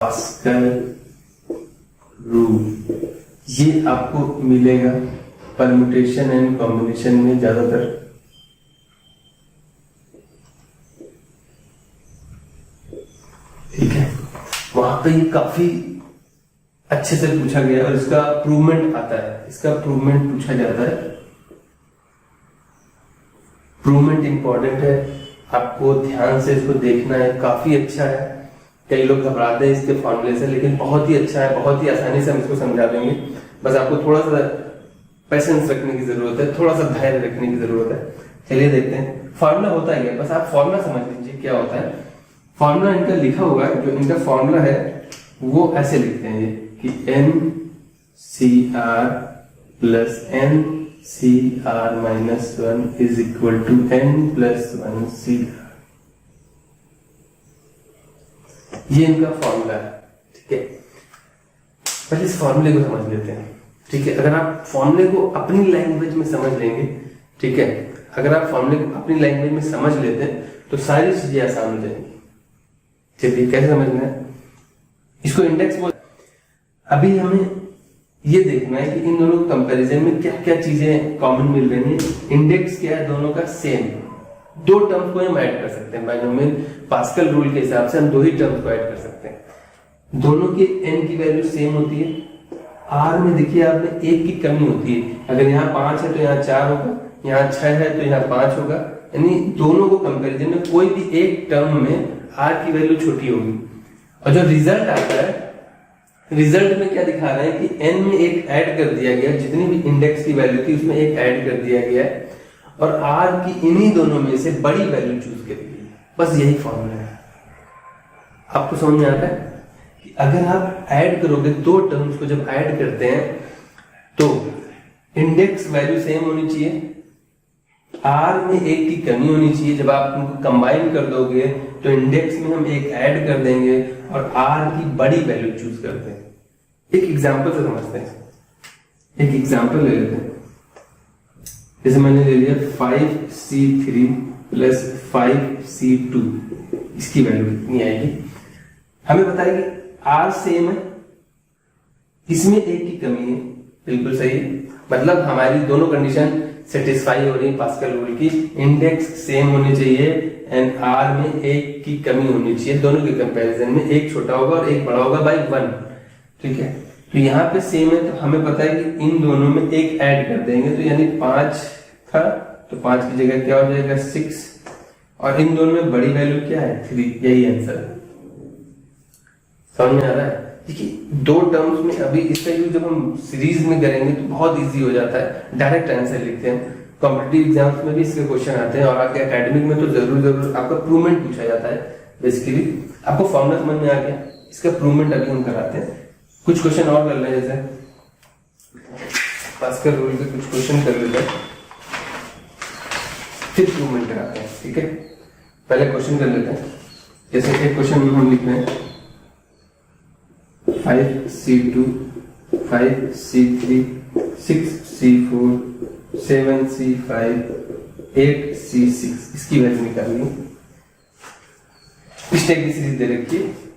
Pascal rule, ये आपको मिलेगा परम्यूटेशन एंड कॉम्बिनेशन में ज्यादातर। ठीक है, वहां पे ये काफी अच्छे से पूछा गया और इसका प्रूवमेंट आता है, इसका प्रूवमेंट पूछा जाता है। प्रूवमेंट इंपॉर्टेंट है, आपको ध्यान से इसको देखना है, काफी अच्छा है। कई लोग घबराते हैं इसके फॉर्मूले से, लेकिन बहुत ही अच्छा है, बहुत ही आसानी से हम इसको समझा देंगे। बस आपको थोड़ा सा पेशेंस रखने की जरूरत है, थोड़ा सा धैर्य रखने की जरूरत है। चलिए देखते हैं फॉर्मूला होता है क्या, बस आप फॉर्मूला समझ लीजिए क्या होता है। फॉर्मूला इनका लिखा हुआ है, जो इनका फॉर्मूला है वो ऐसे लिखते हैं ये कि NCr plus NCr minus 1 is equal to N plus 1 Cr। ये इनका फॉर्मूला है। ठीक है, पहले इस फॉर्मूले को समझ लेते हैं। ठीक है, अगर आप फॉर्मूले को अपनी लैंग्वेज में समझ लेंगे, ठीक है, अगर आप फॉर्मूले को अपनी लैंग्वेज में समझ लेते हैं तो सारी चीजें आसान हो जाएंगी। चलिए कैसे समझना है इसको, इंडेक्स बोल। अभी हमें ये देखना है कि इन दोनों कंपैरिजन में क्या क्या चीजें कॉमन मिल रही हैं। इंडेक्स क्या है दोनों का सेम, दो टर्म्स को हम ऐड कर सकते हैं बाइनोमियल पास्कल रूल के हिसाब से, हम दो ही टर्म्स को ऐड कर सकते हैं। दोनों के n की वैल्यू सेम होती है। r में देखिए आपने एक की कमी होती है, अगर यहाँ 5 है तो यहाँ 4 होगा, यहाँ 6 है तो यहाँ 5 होगा, यानी दोनों को कंपैरिजन में कोई भी एक टर्म में r की वैल्यू छोटी होगी। और जो रिजल्ट आता है, रिजल्ट में क्या दिखा रहे हैं कि n में एक ऐड कर दिया गया, जितनी भी इंडेक्स की वैल्यू थी उसमें एक ऐड कर दिया गया है, और r की इन्हीं दोनों में से बड़ी वैल्यू चूज करी गई। बस यही फॉर्मूला है। आपको समझ में आता है कि अगर आप ऐड करोगे, दो टर्म्स को जब ऐड करते हैं तो इंडेक्स वैल्यू सेम होनी चाहिए, r में एक की कमी होनी चाहिए। जब आप उनको कंबाइन कर दोगे तो इंडेक्स में हम एक ऐड कर देंगे और r की बड़ी वैल्यू चूज करते हैं। एक एग्जांपल से समझते हैं, एक एग्जांपल ले लेते हैं। जैसे मैंने ले लिया 5C3 प्लस 5C2, इसकी वैल्यू कितनी आएगी। हमें पता है कि r सेम है, इसमें एक की कमी है, बिल्कुल सही है, मतलब हमारी दोनों कंडीशन सेटिस्फाई हो रही पास्कल रूल की। इंडेक्स सेम होनी चाहिए एंड r में एक की कमी होनी चाहिए। दोनों के कंपैरिजन में एक छोटा होगा और एक बड़ा होगा बाई 1। ठीक है, तो यहाँ पे सेम है, तो हमें पता है कि इन दोनों में एक ऐड कर देंगे, तो यानी 5 था तो 5 की जगह क्या हो जाएगा 6, और इन दोनों में बड़ी वैल्यू क्या है 3। यही आंसर है। समझ में आ रहा है। देखिए दो टर्म्स में, अभी इसका यूज जब हम सीरीज में करेंगे तो बहुत इजी हो जाता है, डायरेक्ट आंसर लिखते हैं। कॉम्पिटिटिव एग्जाम्स में भी इसके क्वेश्चन आते हैं, और आपके एकेडमिक में तो जरूर आपका प्रूवमेंट पूछा जाता है। बेसिकली आपको फॉर्मूला समझ में आ गया, इसका प्रूवमेंट अभी हम कराते हैं। कुछ क्वेश्चन और कर लें, जैसे पास्कल रूल के कुछ क्वेश्चन कर लेते हैं, फिर प्रूवमेंट कराते हैं। ठीक है, पहले क्वेश्चन कर लेते हैं। जैसे एक क्वेश्चन में हम लिख रहे हैं 5C2 5C3 6C4 7C5 8C6, इसकी वैल्यू निकालिए। इस टाइप की सीरीज दे रखी है।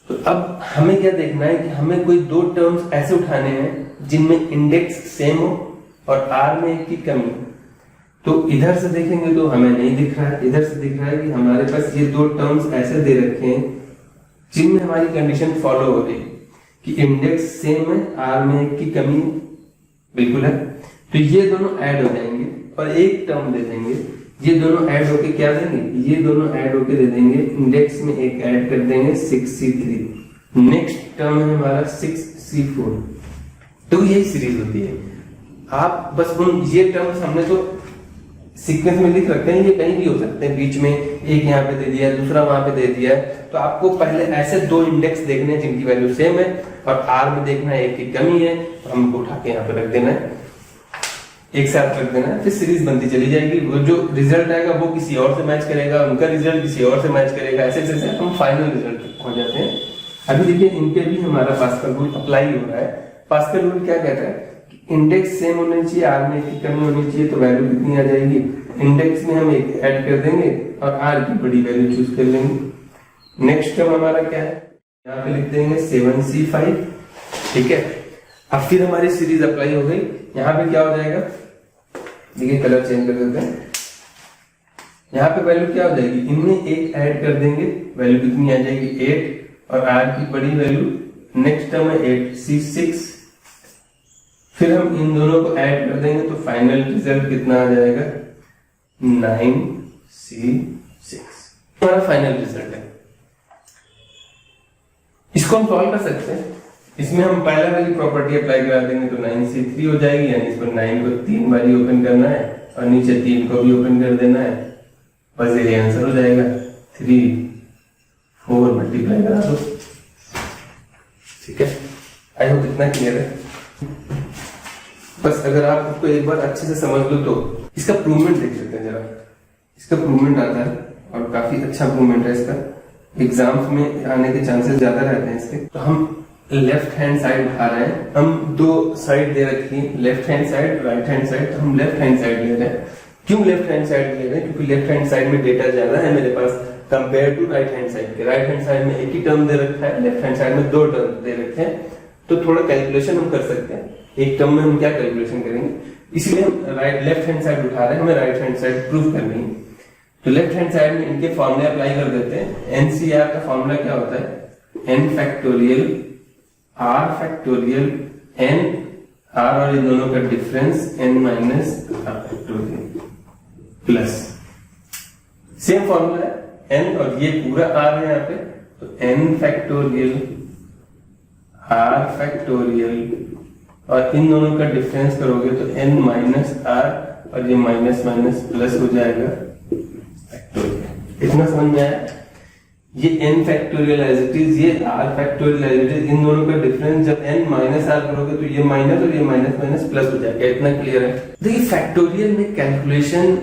तो अब हमें क्या देखना है कि हमें कोई दो टर्म्स ऐसे उठाने हैं जिनमें इंडेक्स सेम हो और r में एक की कमी हो। तो इधर से देखेंगे तो हमें नहीं दिख रहा है, इधर से दिख रहा है कि हमारे पास ये दो टर्म्स ऐसे दे रखे हैं जिनमें हमारी कंडीशन फॉलो हो रही है कि इंडेक्स सेम है, r में एक की कमी बिल्कुल है। तो ये दोनों ऐड हो जाएंगे और एक टर्म दे देंगे। ये दोनों ऐड होके क्या देंगे, ये दोनों ऐड होके दे देंगे, इंडेक्स में एक ऐड कर देंगे 6C3। नेक्स्ट टर्म है हमारा 6C4। तो यही सीरीज होती है। आप बस उन ये टर्म्स हमने तो सीक्वेंस में लिख रखते हैं, ये कहीं भी हो सकते हैं, बीच में एक यहाँ पे दे दिया, दूसरा वहां पे दे दिया है। तो आपको पहले ऐसे दो इंडेक्स देखने हैं जिनकी वैल्यू सेम है, और r में देखना है एक की कमी है, तो हमको उठा के यहाँ पे रख देना है, एक साथ रख देना है, फिर सीरीज बनती चली जाएगी। वो जो रिजल्ट आएगा वो किसी और से मैच करेगा, उनका रिजल्ट किसी और से मैच करेगा, ऐसे ऐसे हम फाइनल रिजल्ट तक पहुंच जाते हैं। अभी देखिए इन पे भी हमारा पास्कल रूल अप्लाई हो रहा है। पास्कल रूल क्या कहता है, इंडेक्स सेम होना चाहिए, r में एक की कमी होनी चाहिए, तो वैल्यू कितनी आ जाएगी, इंडेक्स में हम एक ऐड कर देंगे और r की बड़ी वैल्यू चूज कर लेंगे। नेक्स्ट टर्म हमारा क्या है, यहाँ पे लिख देंगे 7C5, ठीक है। अब फिर हमारी सीरीज अप्लाई हो गई। यहाँ पे क्या हो जाएगा, देखिए कलर चेंज कर देते हैं। यहाँ पे वैल्यू क्या हो जाएगी, इनमें एक ऐड कर देंगे, वैल्यू कितनी आ जाएगी 8, और R की बड़ी वैल्यू नेक्स्ट टर्म है 8C6। फिर हम इन दोनों को ऐड कर देंगे तो फाइनल रिजल्ट कितना आ जाएगा 9C6, हमारा फाइनल रिजल्ट है। इसको हम सॉल्व कर सकते हैं। इसमें हम पहला वाली प्रॉपर्टी अप्लाई करा देंगे तो 9C3 हो जाएगी, यानी इसको 9 को 3 बारी ओपन करना है और नीचे 3 को भी ओपन कर देना है, बस ये आंसर हो जाएगा। 3 4 मल्टीप्लाई करा दो, ठीक है। आई होप इतना क्लियर है। बस अगर आप उसको एक बार अच्छे से समझ लो तो इसका प्रूवमेंट देख लेते हैं जरा। इसका प्रूवमेंट आता है और काफी अच्छा प्रूवमेंट है इसका, एग्जाम्स में आने के चांसेस ज्यादा रहते हैं इसके। तो हम लेफ्ट हैंड साइड उठा रहे हैं, हम दो साइड दे रखी है, left hand side right hand side. तो हम लेफ्ट हैंड साइड ले रहे हैं। क्यों लेफ्ट हैंड साइड ले रहे हैं, क्योंकि लेफ्ट हैंड साइड में डेटा ज्यादा है मेरे पास compare to right hand side के। राइट हैंड साइड में एक ही टर्म दे रखा है, लेफ्ट हैंड साइड में 2 टर्म दे रखे हैं, तो थोड़ा कैलकुलेशन हम कर सकते हैं। एक टर्म में हम क्या कैलकुलेशन करेंगे, इसलिए हम लेफ्ट हैंड साइड उठा रहे हैं, हमें राइट हैंड साइड प्रूव करनी है। तो लेफ्ट हैंड साइड में इनके फॉर्मूले अप्लाई कर देते हैं। एनसीआर का फॉर्मूला क्या होता है, n factorial r factorial n r और इन दोनों का difference n minus r factorial plus same formula है n, और ये पूरा r है यहाँ पे, तो n फैक्टोरियल r फैक्टोरियल और इन दोनों का डिफरेंस करोगे तो n माइनस r और ये माइनस माइनस प्लस हो जाएगा फैक्टोरियल। इतना समझ में आया। ये n factorial as it is, ये r factorial as it is, इन दोनों का डिफरेंस जब n माइनस r करोगे तो ये माइनस और ये माइनस माइनस प्लस हो जाएगा। इतना क्लियर है। देखिए फैक्टोरियल में कैलकुलेशन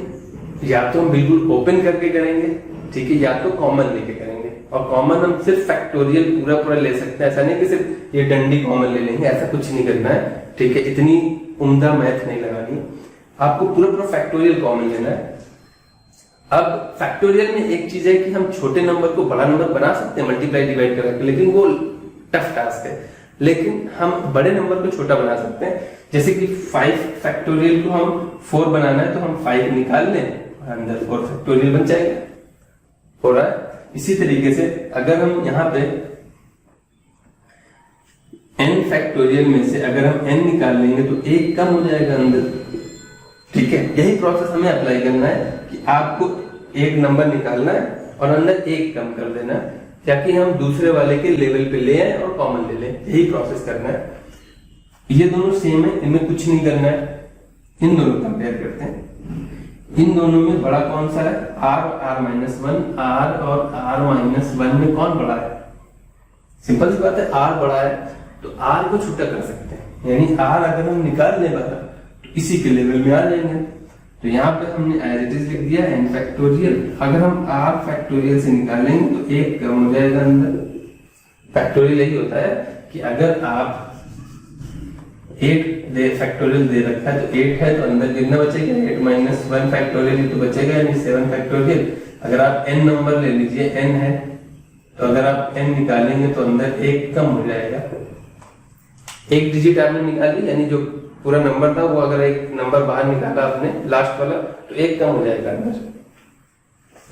या तो हम बिल्कुल ओपन करके करेंगे, ठीक है, या तो कॉमन लेके करेंगे। और कॉमन हम सिर्फ फैक्टोरियल पूरा पूरा ले सकते हैं, ऐसा नहीं कि सिर्फ ये डंडी कॉमन ले लेंगे, ऐसा कुछ नहीं करना है, ठीक है। इतनी उम्दा मैथ नहीं लगानी, आपको पूरा पूरा फैक्टोरियल कॉमन लेना है। अब फैक्टोरियल में एक चीज है कि हम छोटे नंबर को बड़ा नंबर बना सकते हैं मल्टीप्लाई डिवाइड करके, लेकिन वो टफ टास्क है। लेकिन हम बड़े नंबर को छोटा बना सकते हैं, जैसे कि 5 फैक्टोरियल को हम 4 बनाना है तो हम 5 निकाल लें और अंदर 4 फैक्टोरियल बन जाएगा, हो रहा है। इसी तरीके से अगर हम यहाँ पे n फैक्टोरियल में से अगर हम n निकाल लेंगे तो 1 कम हो जाएगा अंदर, ठीक है। यही प्रोसेस हमें अप्लाई करना है कि आपको एक नंबर निकालना है और अंदर 1 कम कर देना है, ताकि हम दूसरे वाले के लेवल पे ले आए और कॉमन ले लें। यही प्रोसेस करना है। ये दोनों सेम है, इनमें कुछ नहीं करना है। इन दोनों कंपेयर करते हैं। इन दोनों में बड़ा कौन सा है, r और r माइनस 1। r और r माइनस 1 में कौन बड़ा है, सिंपल सी बात है, r बड़ा है तो r को छोटा कर सकते हैं, यानी r अगर हम निकाल लें बाहर तो इसी के लेवल में आ जाएंगे। तो यहाँ पे हमने एज इट इज लिख दिया n फैक्टोरियल। अगर हम r फैक्टोरियल से निकालेंगे तो 1 कम हो जाएगा अंदर। फैक्टोरियल यही होता है कि अगर आप 8 फैक्टोरियल दे रखा है तो 8 है तो अंदर कितना बचेगा, 8 माइनस 1 फैक्टोरियल तो बचेगा, यानी 7 फैक्टोरियल। अगर आप n नंबर ले लीजिए, n है तो अगर आप n निकालेंगे तो अंदर 1 कम हो जाएगा। एक डिजिट आपने निकाली, यानी जो पूरा नंबर था वो अगर एक नंबर बाहर निकाला आपने लास्ट वाला तो 1 कम हो जाएगा अंदर।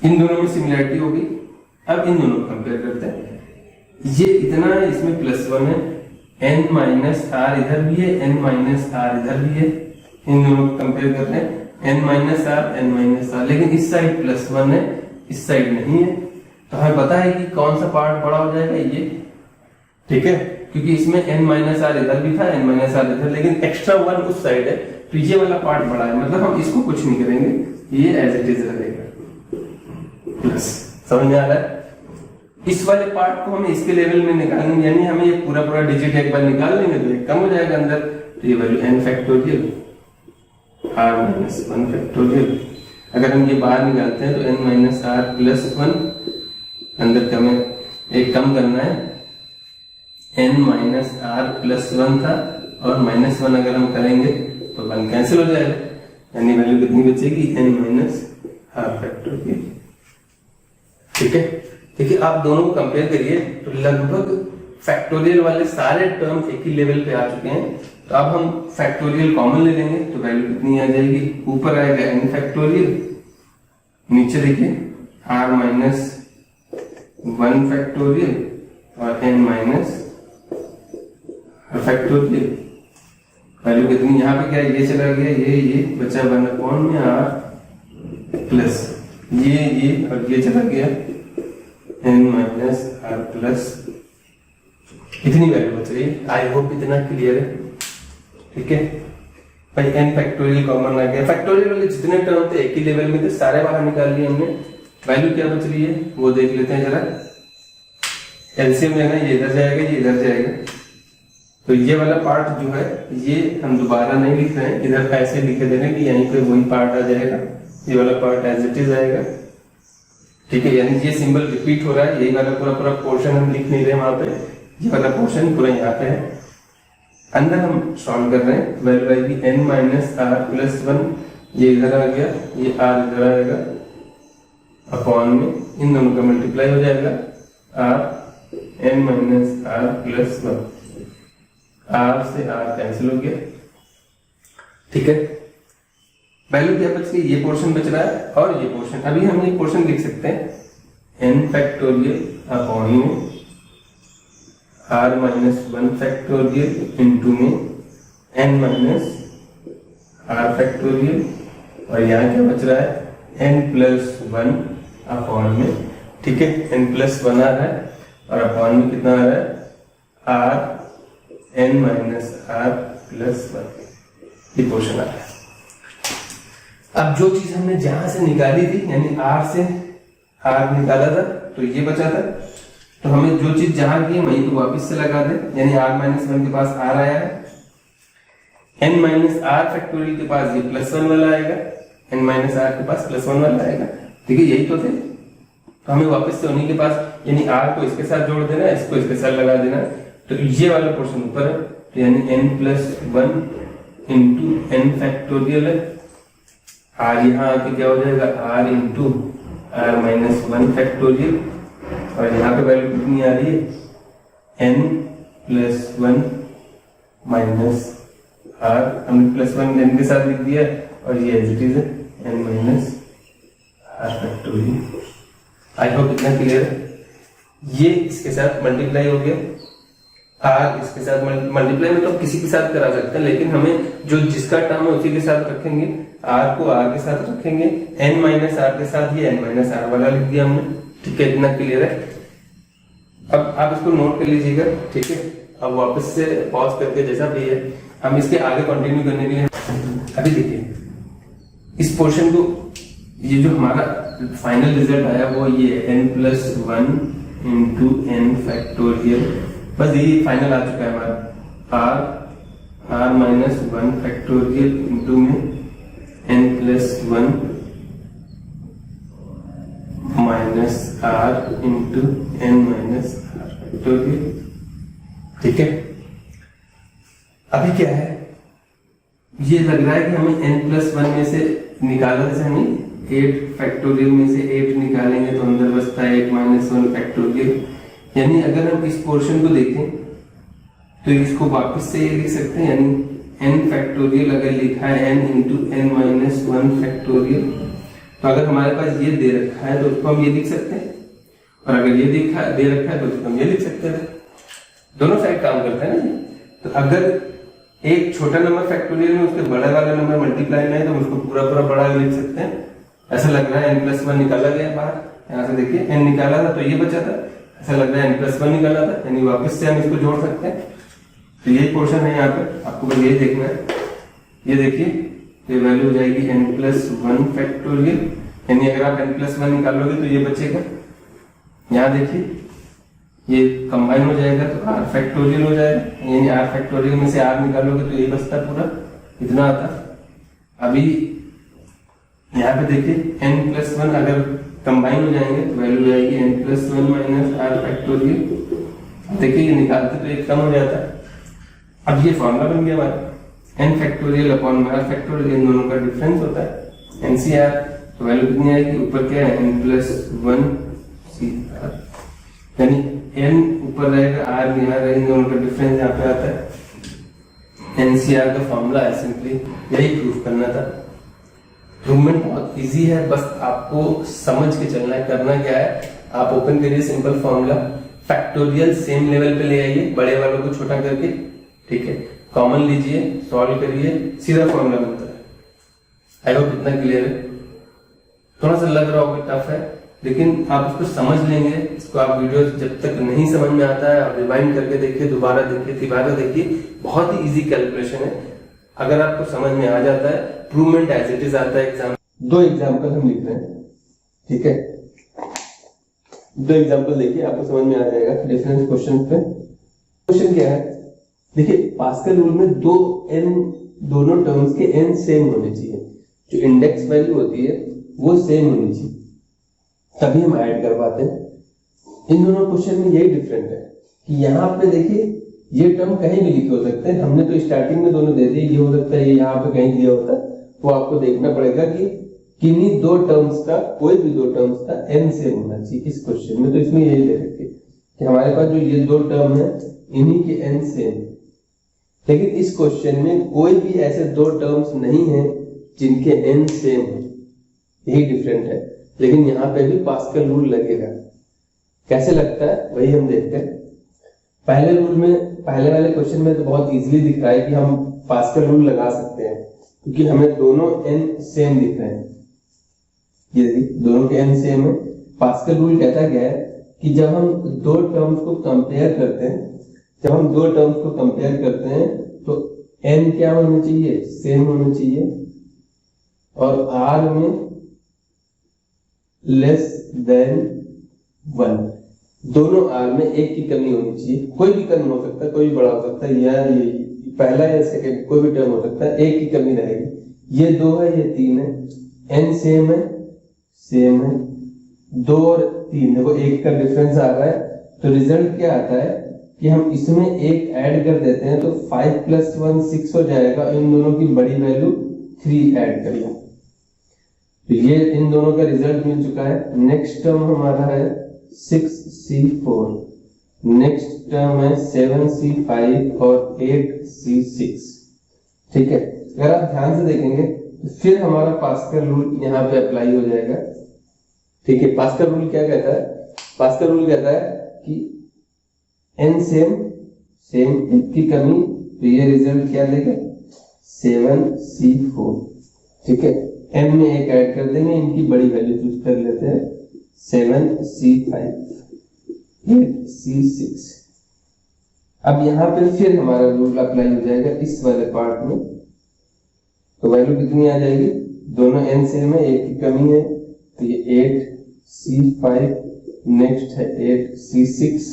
इन दोनों में सिमिलरिटी होगी। अब इन दोनों को कंपेयर करते हैं। ये इतना है, इसमें +1 है, n माइनस r इधर भी है, n माइनस r इधर भी है। इन दोनों को कंपेयर करते हैं, n minus r n minus r, लेकिन इस साइड +1 है, इस साइड नहीं है। तो हमें पता है कि कौन सा पार्ट बड़ा हो जाएगा, ये, ठीक है, क्योंकि इसमें n माइनस r इधर भी था, n माइनस r इधर, लेकिन एक्स्ट्रा 1 उस साइड है, तो ये वाला पार्ट बड़ा है। मतलब हम इसको कुछ नहीं करेंगे, ये एज इट इज रहेगा प्लस। समझ में आ रहा है। इस वाले पार्ट को हमें इसके लेवल में निकालेंगे, यानी हमें ये पूरा पूरा डिजिट एक बार निकाल लेंगे तो 1 कम हो जाएगा अंदर। तो ये value n factorial r minus 1 factorial. अगर हम ये बाहर निकालते हैं तो n माइनस r प्लस 1, अंदर का हमें 1 कम करना है, n माइनस r प्लस 1 था और माइनस 1 अगर हम करेंगे तो 1 कैंसिल हो जाएगा, यानी वैल्यू कितनी बचेगी, n माइनस r फैक्टोरियल। ठीक है, देखिए आप दोनों को कंपेयर करिए तो लगभग फैक्टोरियल वाले सारे टर्म एक ही लेवल पे आ चुके हैं, तो अब हम फैक्टोरियल कॉमन ले लेंगे, तो वैल्यू कितनी आ जाएगी, ऊपर आएगा n फैक्टोरियल, नीचे देखिए r माइनस 1 फैक्टोरियल और n माइनस फैक्टोरियल। वैल्यू कितनी, यहाँ पे क्या है, ये चला गया, ये बचा 1 में r प्लस ये और ये चला गया n माइनस r प्लस, इतनी वैल्यू बच रही है। आई होप इतना क्लियर है, ठीक है भाई। n फैक्टोरियल कॉमन आ गया, फैक्टोरियल वाले जितने टर्म थे एक ही लेवल में थे, सारे बाहर निकाल लिए हमने। वैल्यू क्या बच रही है वो देख लेते हैं जरा। एलसीएम लेना, ये इधर जाएगा, ये इधर जाएगा, तो ये वाला पार्ट जो है ये हम दोबारा नहीं लिख रहे हैं, इधर ऐसे लिखे दे रहे हैं कि यहीं पे वही पार्ट आ जाएगा, ये वाला पार्ट एज इट इज आएगा, ठीक है। यानी ये सिंबल रिपीट हो रहा है, यही वाला पूरा पोर्शन हम लिख नहीं रहे वहां पे, ये वाला पोर्शन पूरा यहाँ पे है। अंदर हम सॉल्व कर रहे हैं, वैल्यू आएगी n माइनस आर प्लस 1, ये इधर आ गया, ये r इधर आएगा, अपॉन में इन दोनों का मल्टीप्लाई हो जाएगा, r n minus r plus 1, r से r कैंसिल हो गया, ठीक है। वैल्यू क्या बच गई, ये पोर्शन बच रहा है और ये पोर्शन। अभी हम ये पोर्शन लिख सकते हैं n फैक्टोरियल अपॉन में r माइनस 1 फैक्टोरियल इंटू में n माइनस r फैक्टोरियल, और यहाँ क्या बच रहा है n प्लस 1 अपॉन में, ठीक है। n प्लस 1 आ रहा है और अपॉन में कितना आ रहा है r n minus r plus 1, ये पोर्शन आ रहा है। अब जो चीज हमने जहां से निकाली थी, यानी r से r निकाला था तो ये बचा था, तो हमें जो चीज जहां की वहीं तो वापस से लगा दे, यानी r माइनस 1 के पास r आया है, n माइनस r फैक्टोरियल के पास ये प्लस 1 वाला आएगा, n माइनस r के पास प्लस 1 वाला आएगा, ठीक है। यही तो थे, तो हमें वापस से उन्हीं के पास, यानी r को इसके साथ जोड़ देना, इसको इसके साथ लगा देना, तो ये वाला पोर्शन ऊपर है, तो यानी n plus 1 into n factorial है, r यहाँ आके क्या हो जाएगा r into r minus 1 factorial, और यहाँ पे वैल्यू कितनी आ रही है n प्लस 1 माइनस r, हमने प्लस 1 n के साथ लिख दिया और ये एज इट इज है n minus r factorial. I hope इतना क्लियर है। ये इसके साथ मल्टीप्लाई हो गया, r इसके साथ मल्टीप्लाई में तो किसी के साथ करा सकते हैं, लेकिन हमें जो जिसका टर्म है उसी के साथ रखेंगे, r को r के साथ रखेंगे, n माइनस r के साथ ये n माइनस r वाला लिख दिया हमने, ठीक है। इतना क्लियर है। अब आप इसको नोट कर लीजिएगा, ठीक है। अब वापस से पॉज करके जैसा भी है हम इसके आगे कंटिन्यू करने के लिए, अभी देखिए इस पोर्शन को, ये जो हमारा फाइनल रिजल्ट आया वो ये n plus 1 into n factorial, बस यही फाइनल आ चुका है हमारा, r माइनस 1 फैक्टोरियल इंटू में n plus 1 minus r into n minus r factorial, ठीक है। अभी क्या है, ये लग रहा है कि हमें n प्लस 1 में से निकाला, जैसे हमें 8 फैक्टोरियल में से 8 निकालेंगे तो अंदर बचता है 8 माइनस 1 फैक्टोरियल, यानी अगर हम इस पोर्शन को देखें तो इसको वापस से ये लिख सकते हैं, यानी n फैक्टोरियल अगर लिखा है n into n minus 1 factorial, तो अगर हमारे पास ये दे रखा है तो उसको हम ये लिख सकते हैं, और अगर ये दे रखा है तो उसको हम ये लिख सकते हैं, दोनों साइड काम करता है ना। तो अगर एक छोटा नंबर फैक्टोरियल में उसके बड़ा वाला नंबर मल्टीप्लाई में है तो उसको पूरा बड़ा लिख सकते हैं। ऐसा लग रहा है n प्लस 1 निकाला गया बाहर, यहाँ से देखिए n निकाला था तो ये बचा था, ऐसा लग रहा है n प्लस 1 निकाला था, यानी वापस से हम इसको जोड़ सकते हैं। तो ये पोर्शन है यहाँ पे, आपको बस ये देखना है, ये देखिए ये वैल्यू हो जाएगी n प्लस 1 फैक्टोरियल, यानी अगर आप n प्लस 1 निकालोगे तो ये बचेगा, यहाँ देखिए ये कंबाइन हो जाएगा तो r फैक्टोरियल हो जाएगा, यानी r फैक्टोरियल में से r निकालोगे तो ये बचता पूरा इतना आता। अभी यहाँ पे देखिए n प्लस 1 अगर कंबाइन हो जाएंगे तो वैल्यू आएगी n plus 1 minus r factorial, देखिए ये निकालते तो एक कम हो जाता है। अब ये फॉर्मूला बन गया हमारा n factorial upon r factorial, इन दोनों का डिफरेंस होता है NCR, तो वैल्यू कितनी आएगी, ऊपर क्या है n प्लस 1 CR, यानी n ऊपर रहेगा, r यहाँ रहेंगे, उनका डिफरेंस यहाँ पे आता है। NCR का फॉर्मूला है, सिंपली यही प्रूफ करना था। प्रूवमेंट बहुत इजी है, बस आपको समझ के चलना है। करना क्या है, आप ओपन करिए simple formula, factorial same level पे ले आइए, बड़े वालों को छोटा करके, ठीक है, कॉमन लीजिए, सॉल्व करिए, सीधा फॉर्मूला मिलता है। आई होप इतना क्लियर है। थोड़ा सा लग रहा होगा टफ है, लेकिन आप इसको समझ लेंगे। इसको आप वीडियो जब तक नहीं समझ में आता है आप रिवाइंड करके देखिए, दोबारा देखिए, तिबारा देखिए, बहुत ही इजी कैलकुलेशन है। अगर आपको समझ में आ जाता है, प्रूवमेंट एज इट इज आता है। एग्जाम 2 एग्जाम्पल हम लिख रहे हैं, ठीक है, 2 एग्जाम्पल देखिए, आपको समझ में आ जाएगा डिफरेंस क्वेश्चन पे। क्वेश्चन क्या है, देखिए पास्कल रूल में दोनों टर्म्स के n सेम होने चाहिए, जो इंडेक्स वैल्यू होती है वो सेम होनी चाहिए, तभी हम ऐड कर पाते हैं। इन दोनों क्वेश्चन में यही डिफरेंट है कि यहाँ पे देखिए ये टर्म कहीं भी लिखे हो सकते हैं। हमने तो स्टार्टिंग में दोनों दे दिए, ये हो सकता है ये यहाँ पे कहीं दिया होता है, तो आपको देखना पड़ेगा कि किन्हीं 2 टर्म्स का, कोई भी 2 टर्म्स का n सेम होना चाहिए इस क्वेश्चन में। तो इसमें यही दे रखे कि हमारे पास जो ये 2 टर्म है इन्हीं के n सेम, लेकिन इस क्वेश्चन में कोई भी ऐसे 2 टर्म्स नहीं है जिनके n सेम है, यही डिफरेंट है। लेकिन यहाँ पे भी पास्कल रूल लगेगा। कैसे लगता है वही हम देखते हैं। पहले रूल में, पहले वाले क्वेश्चन में तो बहुत इजीली दिख रहा है कि हम पास्कल रूल लगा सकते हैं, क्योंकि हमें दोनों n सेम दिख रहे हैं। ये दोनों के n सेम है। पास्कल रूल कहता क्या है कि जब हम 2 टर्म्स को कंपेयर करते हैं, तो n क्या होना चाहिए, सेम होना चाहिए, और r में लेस देन 1। दोनों r में 1 की कमी होनी चाहिए। कोई भी टर्म हो सकता है, कोई भी बड़ा हो सकता है, या ये पहला या सेकंड कोई भी टर्म हो सकता है, 1 की कमी रहेगी। ये 2 है, ये 3 है, n सेम है, 2 और 3, देखो 1 का डिफरेंस आ रहा है। तो रिजल्ट क्या आता है कि हम इसमें 1 ऐड कर देते हैं, तो 5 + 1 6 हो जाएगा। इन दोनों की बड़ी वैल्यू 3 ऐड करिए, तो ये इन दोनों का रिजल्ट मिल चुका है। नेक्स्ट टर्म हमारा है 6c4, नेक्स्ट टर्म है 7c5 और 8c6, ठीक है। अगर आप ध्यान से देखेंगे तो फिर हमारा पास्कल रूल यहाँ पे अप्लाई हो जाएगा, ठीक है। पास्कल रूल क्या कहता है, पास्कल रूल कहता है कि n सेम की कमी, तो ये रिजल्ट क्या देगा, 7c4, ठीक है। m में 1 ऐड कर देंगे, इनकी बड़ी वैल्यू चूज कर लेते हैं, 7c5, 8c6। अब यहाँ पे फिर हमारा रूल अप्लाई हो जाएगा इस वाले पार्ट में। तो वैल्यू कितनी आ जाएगी, दोनों n सेम है, 1 की कमी है, तो ये 8c5, नेक्स्ट है 8c6।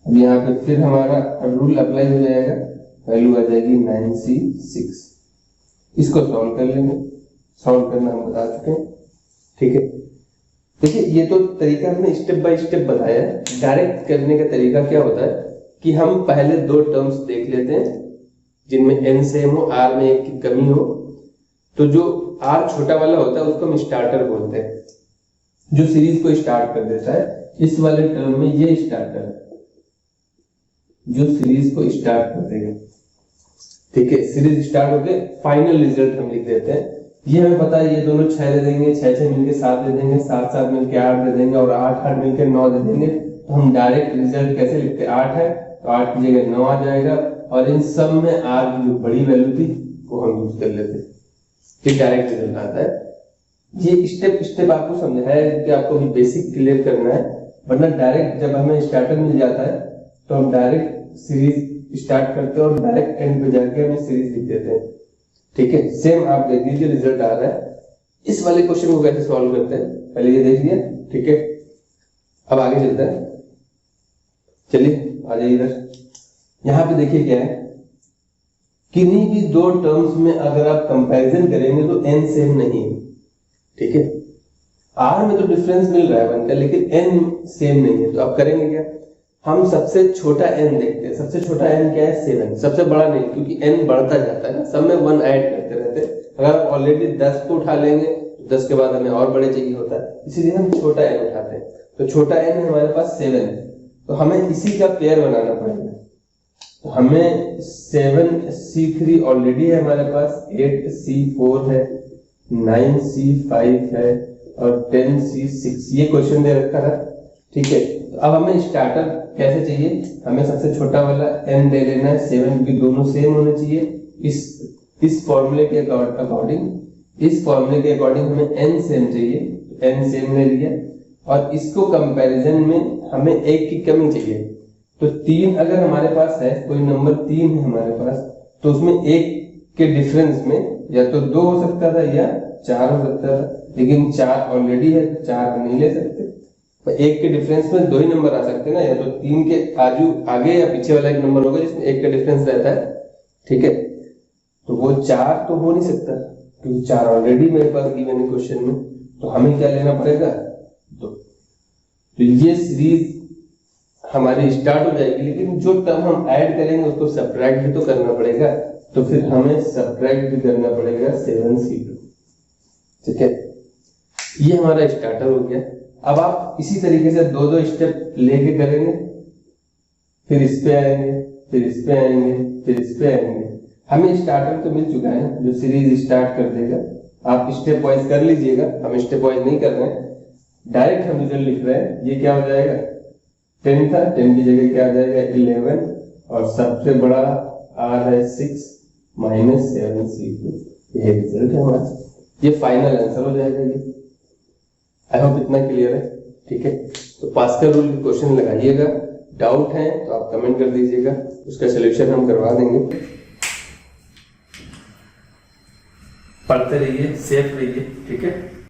अब यहाँ पे फिर हमारा रूल अप्लाई हो जाएगा, वैल्यू आ जाएगी 9c6। इसको सॉल्व कर लेंगे, सॉल्व करना हम बता चुके हैं, ठीक है। देखिए ये तो तरीका हमने स्टेप बाय स्टेप बताया है। डायरेक्ट करने का तरीका क्या होता है कि हम पहले 2 टर्म्स देख लेते हैं जिनमें n सेम हो, r में 1 की कमी हो। तो जो r छोटा वाला होता है उसको हम स्टार्टर बोलते हैं, जो सीरीज को स्टार्ट कर देता है। इस वाले टर्म में ये स्टार्टर है जो सीरीज को स्टार्ट कर देगा, ठीक है। सीरीज स्टार्ट होके फाइनल रिजल्ट हम लिख देते हैं। ये हमें पता है, ये दोनों 6 दे देंगे, 6 मिलके 7 दे देंगे, 7 मिलके 8 दे देंगे, और 8 मिलके 9 दे देंगे। तो हम डायरेक्ट रिजल्ट कैसे लिखते हैं, 8 है तो 8 की जगह 9 आ जाएगा, और इन सब में r की जो बड़ी वैल्यू थी वो हम यूज कर लेते हैं, फिर डायरेक्ट रिजल्ट आता है। ये स्टेप आपको समझाया है कि आपको भी बेसिक क्लियर करना है, वरना डायरेक्ट जब हमें स्टार्टर मिल जाता है तो हम डायरेक्ट सीरीज स्टार्ट करते हैं और डायरेक्ट एंड पे जाके हमें सीरीज लिख देते हैं, ठीक है। सेम आप देख लीजिए रिजल्ट आ रहा है। इस वाले क्वेश्चन को कैसे सॉल्व करते हैं, पहले ये देख लिया, ठीक है। अब आगे चलते हैं, चलिए आ जाइए इधर। यहाँ पे देखिए क्या है, किन्हीं भी 2 टर्म्स में अगर आप कंपैरिजन करेंगे तो n सेम नहीं है, ठीक है। r में तो डिफरेंस मिल रहा है 1 का, लेकिन n सेम नहीं है। तो आप करेंगे क्या, हम सबसे छोटा n देखते हैं। सबसे छोटा n क्या है, 7। सबसे बड़ा नहीं, क्योंकि n बढ़ता जाता है ना, सब में 1 ऐड करते रहते हैं। अगर आप ऑलरेडी 10 को उठा लेंगे तो 10 के बाद हमें और बड़े चाहिए होता है, इसीलिए हम छोटा n उठाते हैं। तो छोटा n हमारे पास 7 है, तो हमें इसी का पेयर बनाना पड़ेगा। तो हमें 7C3 ऑलरेडी है हमारे पास, 8C4 है, 9C5 है और 10C6, ये क्वेश्चन दे रखा था। ठीक है, तो अब हमें स्टार्टर कैसे चाहिए, हमें सबसे छोटा वाला n ले लेना है, 7 क्योंकि दोनों सेम होने चाहिए। इस फॉर्मूले के अकॉर्डिंग हमें n सेम चाहिए, n सेम ले लिया। और इसको कंपैरिजन में हमें एक की कमी चाहिए, तो 3 अगर हमारे पास है, कोई नंबर 3 है हमारे पास, तो उसमें एक के डिफरेंस में या तो 2 हो सकता था या 4 हो सकता था, लेकिन 4 ऑलरेडी है तो 4 नहीं ले सकते। तो एक के डिफरेंस में 2 ही नंबर आ सकते हैं ना, या तो 3 के आगे या पीछे वाला एक नंबर होगा जिसमें एक का डिफरेंस रहता है। ठीक है, तो वो 4 तो हो नहीं सकता क्योंकि 4 ऑलरेडी मेरे पास गिवन है क्वेश्चन में। तो हमें क्या लेना पड़ेगा, तो ये सीरीज हमारी स्टार्ट हो जाएगी, लेकिन जो टर्म हम ऐड करेंगे उसको सब्ट्रैक्ट भी तो करना पड़ेगा, तो फिर हमें सब्ट्रैक्ट भी करना पड़ेगा 7C2। ठीक है, ये हमारा स्टार्टर हो गया। अब आप इसी तरीके से 2-2 स्टेप लेके करेंगे, फिर इस पे आएंगे, फिर इस पे आएंगे, फिर इस पे आएंगे। हमें स्टार्टर तो मिल चुका है ना, जो सीरीज स्टार्ट कर देगा। आप स्टेप वाइज कर लीजिएगा, हम स्टेप वाइज नहीं कर रहे हैं, डायरेक्ट हम रिजल्ट लिख रहे हैं। ये क्या हो जाएगा, 10 था, 10 की जगह क्या आ जाएगा 11, और सबसे बड़ा आ रहा है 6 माइनस 7C2। ये रिजल्ट है हमारा, ये फाइनल आंसर हो जाएगा। ये आई होप इतना क्लियर है। ठीक है, तो पास्कल रूल के क्वेश्चन लगाइएगा, डाउट है तो आप कमेंट कर दीजिएगा, उसका सोल्यूशन हम करवा देंगे। पढ़ते रहिए, सेफ रहिए। ठीक है।